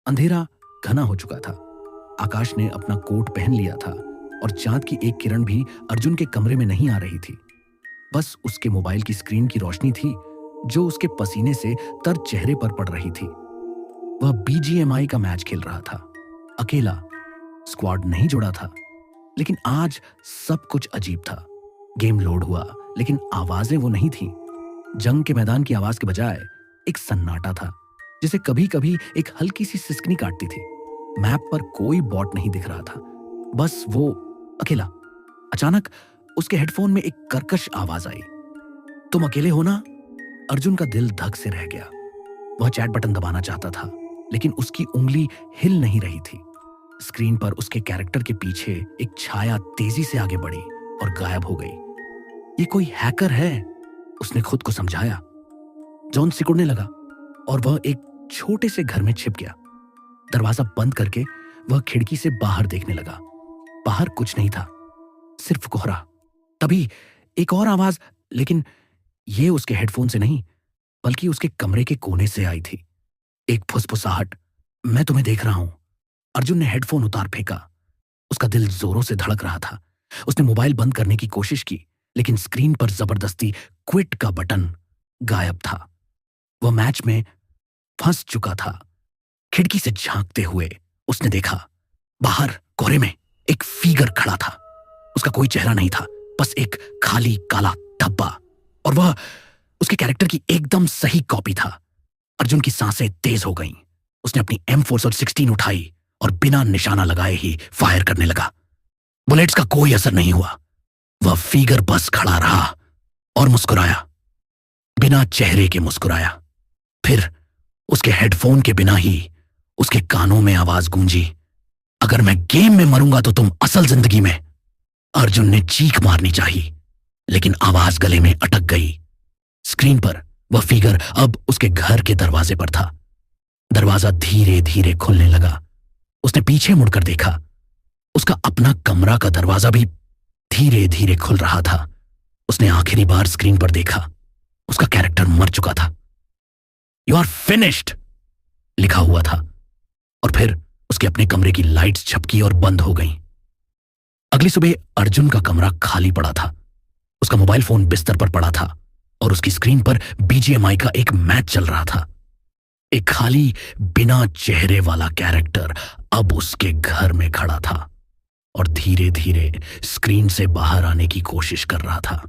अंधेरा घना हो चुका था। आकाश ने अपना कोट पहन लिया था और चांद की एक किरण भी अर्जुन के कमरे में नहीं आ रही थी। बस उसके मोबाइल की स्क्रीन की रोशनी थी जो उसके पसीने से तर चेहरे पर पड़ रही थी। वह बीजीएमआई का मैच खेल रहा था, अकेला। स्क्वाड नहीं जुड़ा था, लेकिन आज सब कुछ अजीब था। गेम लोड हुआ, लेकिन आवाजें वो नहीं थीं। जंग के मैदान की आवाज के बजाय एक सन्नाटा था, जिसे कभी कभी एक हल्की सी सिसकनी काटती थी। मैप पर कोई बॉट नहीं दिख रहा था, बस वो अकेला। अचानक उसके हेडफोन में एक कर्कश आवाज आई, तुम अकेले हो ना? अर्जुन का दिल धक से रह गया। वह चैट बटन दबाना चाहता था, लेकिन उसकी उंगली हिल नहीं रही थी। स्क्रीन पर उसके कैरेक्टर के पीछे एक छाया तेजी से आगे बढ़ी और गायब हो गई। ये कोई हैकर है, उसने खुद को समझाया। जॉन सिकुड़ने लगा और वह एक छोटे से घर में छिप गया। दरवाजा बंद करके वह खिड़की से बाहर देखने लगा। बाहर कुछ नहीं था, सिर्फ कोहरा। तभी एक और आवाज, लेकिन यह उसके हेडफोन से नहीं, बल्कि उसके कमरे के कोने से आई थी। एक फुसफुसाहट, मैं तुम्हें देख रहा हूं। अर्जुन ने हेडफोन उतार फेंका। उसका दिल जोरों से धड़क रहा था। उसने मोबाइल बंद करने की कोशिश की, लेकिन स्क्रीन पर जबरदस्ती क्विट का बटन गायब था। वह मैच में फंस चुका था। खिड़की से झांकते हुए उसने देखा, बाहर कोहरे में एक फिगर खड़ा था। उसका कोई चेहरा नहीं था, बस एक खाली काला धब्बा, और वह उसके कैरेक्टर की एकदम सही कॉपी था। अर्जुन की सांसें तेज हो गईं। उसने अपनी M416 उठाई और बिना निशाना लगाए ही फायर करने लगा। बुलेट्स का कोई असर नहीं हुआ। वह फिगर बस खड़ा रहा और मुस्कुराया, बिना चेहरे के मुस्कुराया। फिर उसके हेडफोन के बिना ही उसके कानों में आवाज गूंजी, अगर मैं गेम में मरूंगा तो तुम असल जिंदगी में। अर्जुन ने चीख मारनी चाहिए, लेकिन आवाज गले में अटक गई। स्क्रीन पर वह फिगर अब उसके घर के दरवाजे पर था। दरवाजा धीरे धीरे खुलने लगा। उसने पीछे मुड़कर देखा। उसका अपना कमरा का दरवाजा भी धीरे धीरे खुल रहा था। उसने आखिरी बार स्क्रीन पर देखा। उसका कैरेक्टर मर चुका था। यू आर फिनिश्ड लिखा हुआ था, और फिर उसके अपने कमरे की लाइट्स झपकी और बंद हो गईं। अगली सुबह अर्जुन का कमरा खाली पड़ा था। उसका मोबाइल फोन बिस्तर पर पड़ा था और उसकी स्क्रीन पर बीजीएमआई का एक मैच चल रहा था। एक खाली बिना चेहरे वाला कैरेक्टर अब उसके घर में खड़ा था और धीरे धीरे स्क्रीन से बाहर आने की कोशिश कर रहा था।